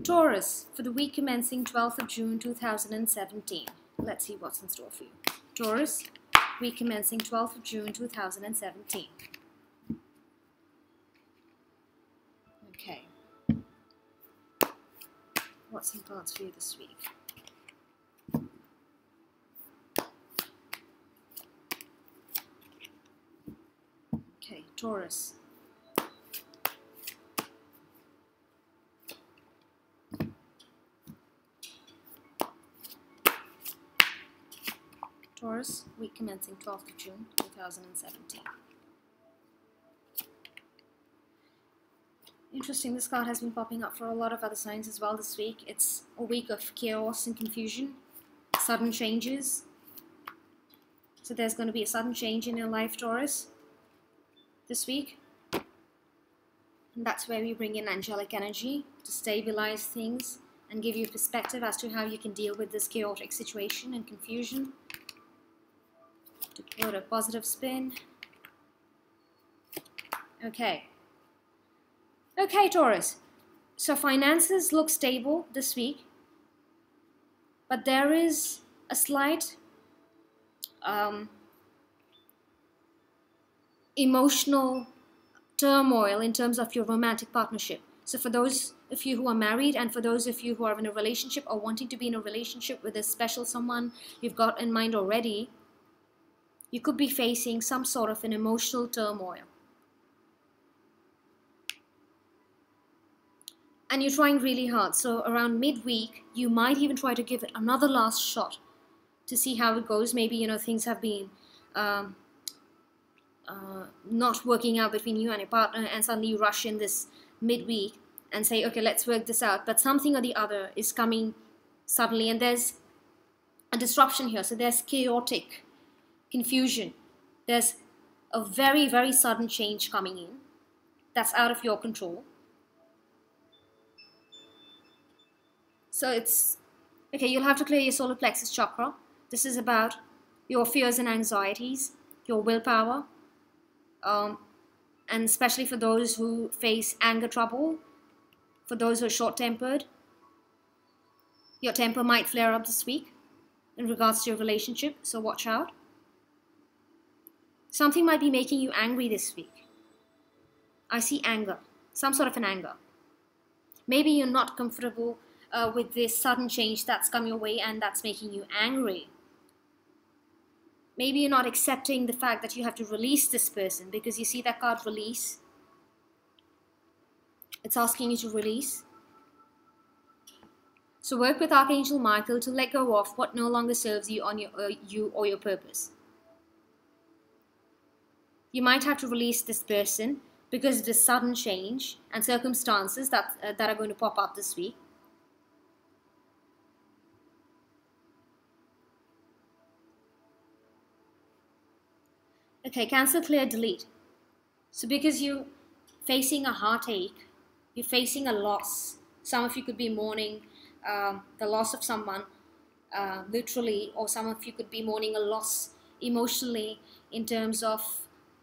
Taurus, for the week commencing 12th of June 2017. Let's see what's in store for you. Taurus, week commencing 12th of June 2017. Okay. What's in cards for you this week? Okay, Taurus. Taurus, week commencing 12th of June 2017. Interesting, this card has been popping up for a lot of other signs as well this week. It's a week of chaos and confusion, sudden changes. So there's going to be a sudden change in your life, Taurus, this week. And that's where we bring in angelic energy to stabilize things and give you perspective as to how you can deal with this chaotic situation and confusion. To put a positive spin. Okay. Okay, Taurus. So finances look stable this week, but there is a slight emotional turmoil in terms of your romantic partnership. So for those of you who are married and for those of you who are in a relationship or wanting to be in a relationship with a special someone you've got in mind already, you could be facing some sort of an emotional turmoil. And you're trying really hard. So around midweek, you might even try to give it another last shot to see how it goes. Maybe, things have been not working out between you and your partner, and suddenly you rush in this midweek and say, okay, let's work this out. But something or the other is coming suddenly, and there's a disruption here. So there's chaotic confusion. There's a very, very sudden change coming in that's out of your control. So it's, okay, you'll have to clear your solar plexus chakra. This is about your fears and anxieties, your willpower, and especially for those who face anger trouble, for those who are short-tempered. Your temper might flare up this week in regards to your relationship, so watch out. Something might be making you angry this week. I see anger, some sort of an anger. Maybe you're not comfortable with this sudden change that's come your way and that's making you angry. Maybe you're not accepting the fact that you have to release this person, because you see that card, release. It's asking you to release. So work with Archangel Michael to let go of what no longer serves you on you or your purpose. You might have to release this person because of the sudden change and circumstances that are going to pop up this week. Okay, cancel, clear, delete. So because you're facing a heartache, you're facing a loss. Some of you could be mourning the loss of someone, literally, or some of you could be mourning a loss emotionally in terms of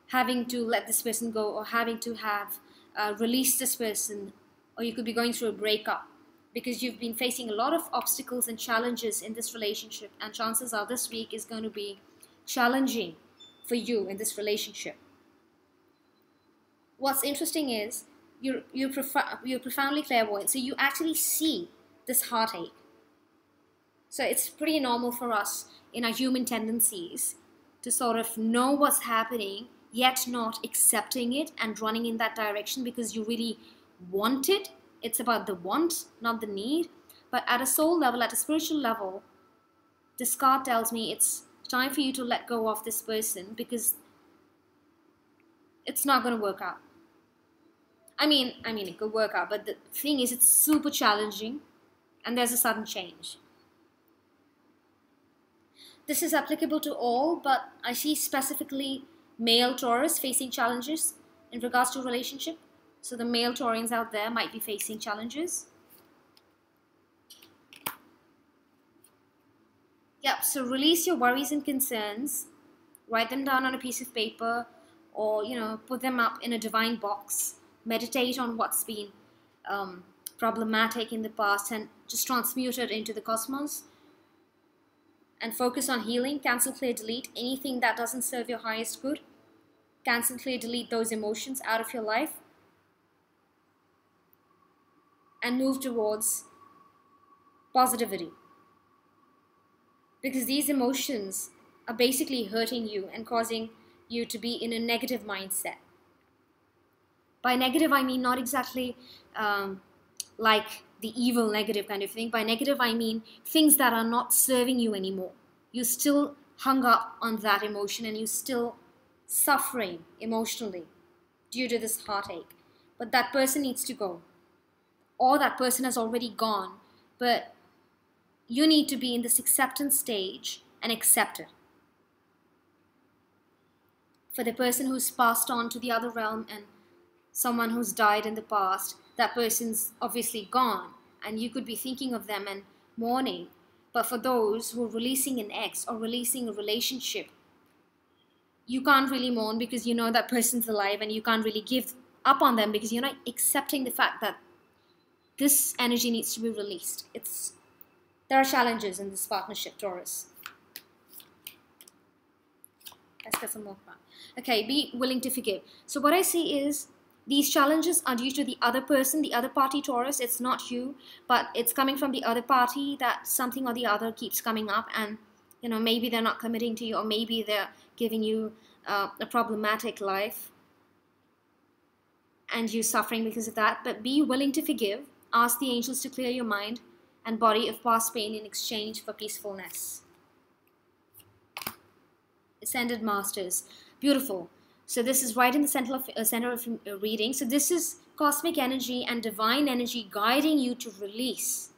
having to let this person go, or having to have released this person, or you could be going through a breakup because you've been facing a lot of obstacles and challenges in this relationship, and chances are this week is going to be challenging for you in this relationship. What's interesting is you're profoundly clairvoyant, so you actually see this heartache. So it's pretty normal for us in our human tendencies to sort of know what's happening, yet not accepting it and running in that direction because you really want it. It's about the want, not the need. But at a soul level, at a spiritual level, this card tells me it's time for you to let go of this person because it's not going to work out. I mean, it could work out, but the thing is, it's super challenging and there's a sudden change. This is applicable to all, but I see specifically male Taurus facing challenges in regards to relationship. So the male Taurians out there might be facing challenges. Yep, so release your worries and concerns. Write them down on a piece of paper, or put them up in a divine box. Meditate on what's been problematic in the past and just transmute it into the cosmos and focus on healing. Cancel, clear, delete anything that doesn't serve your highest good. Cancel, clear, delete those emotions out of your life and move towards positivity, because these emotions are basically hurting you and causing you to be in a negative mindset. By negative, I mean not exactly like the evil negative kind of thing. By negative, I mean things that are not serving you anymore. You still hung up on that emotion and you still suffering emotionally due to this heartache. But that person needs to go. Or that person has already gone. But you need to be in this acceptance stage and accept it. For the person who's passed on to the other realm and someone who's died in the past, that person's obviously gone and you could be thinking of them and mourning. But for those who are releasing an ex or releasing a relationship, you can't really mourn because you know that person's alive, and you can't really give up on them because you're not accepting the fact that this energy needs to be released. There are challenges in this partnership, Taurus. Let's get some more fun. Okay, be willing to forgive. So what I see is these challenges are due to the other person, the other party, Taurus. It's not you, but it's coming from the other party that something or the other keeps coming up, and maybe they're not committing to you, or maybe they're giving you a problematic life and you suffering because of that. But be willing to forgive. Ask the angels to clear your mind and body of past pain in exchange for peacefulness. Ascended Masters. Beautiful. So this is right in the center of reading. So this is cosmic energy and divine energy guiding you to release.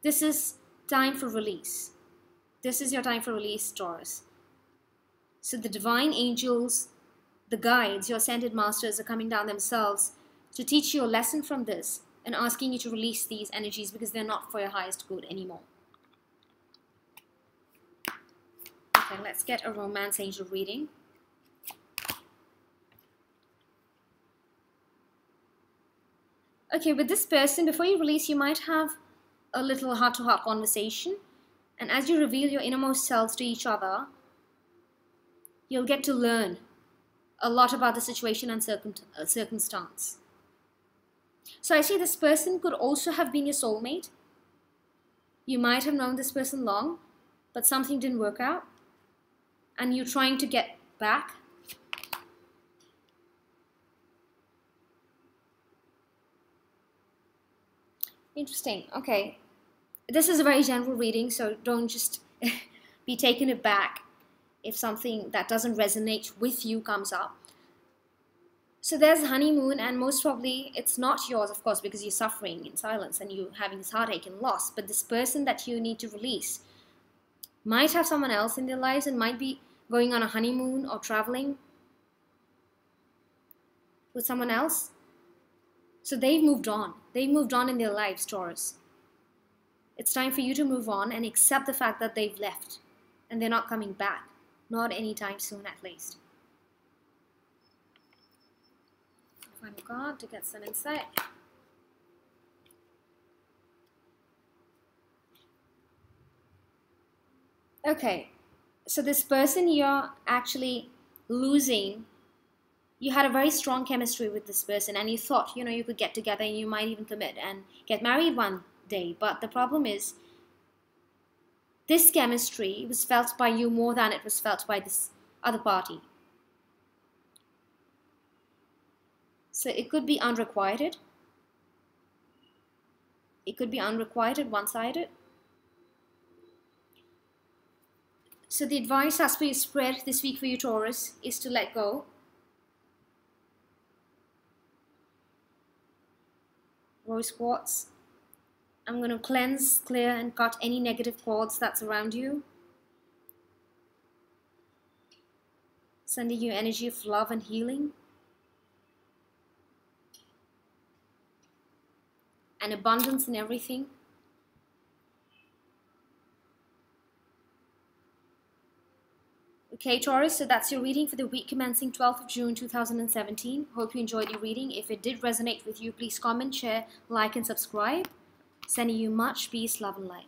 This is time for release. This is your time for release, Taurus. So the divine angels, the guides, your ascended masters are coming down themselves to teach you a lesson from this and asking you to release these energies because they're not for your highest good anymore. Okay, let's get a romance angel reading. Okay, with this person, before you release, you might have a little heart-to-heart conversation. And as you reveal your innermost selves to each other, you'll get to learn a lot about the situation and circumstance. So I see this person could also have been your soulmate. You might have known this person long, but something didn't work out. And you're trying to get back. Interesting. Okay. This is a very general reading, so don't just be taken aback if something that doesn't resonate with you comes up. So there's honeymoon, and most probably it's not yours, of course, because you're suffering in silence and you're having this heartache and loss. But this person that you need to release might have someone else in their lives and might be going on a honeymoon or traveling with someone else. So they've moved on. They've moved on in their lives, Taurus. It's time for you to move on and accept the fact that they've left and they're not coming back. Not anytime soon, at least. Final card to get some insight. Okay, so this person you're actually losing, you had a very strong chemistry with this person and you thought, you could get together and you might even commit and get married one day. But the problem is, this chemistry was felt by you more than it was felt by this other party. So it could be unrequited. It could be unrequited, one-sided. So the advice as per your spread this week for you, Taurus, is to let go. Rose quartz. I'm going to cleanse, clear, and cut any negative cords that's around you. Sending you energy of love and healing. And abundance in everything. Okay, Taurus, so that's your reading for the week commencing 12th of June 2017. Hope you enjoyed your reading. If it did resonate with you, please comment, share, like, and subscribe. Sending you much peace, love, and light.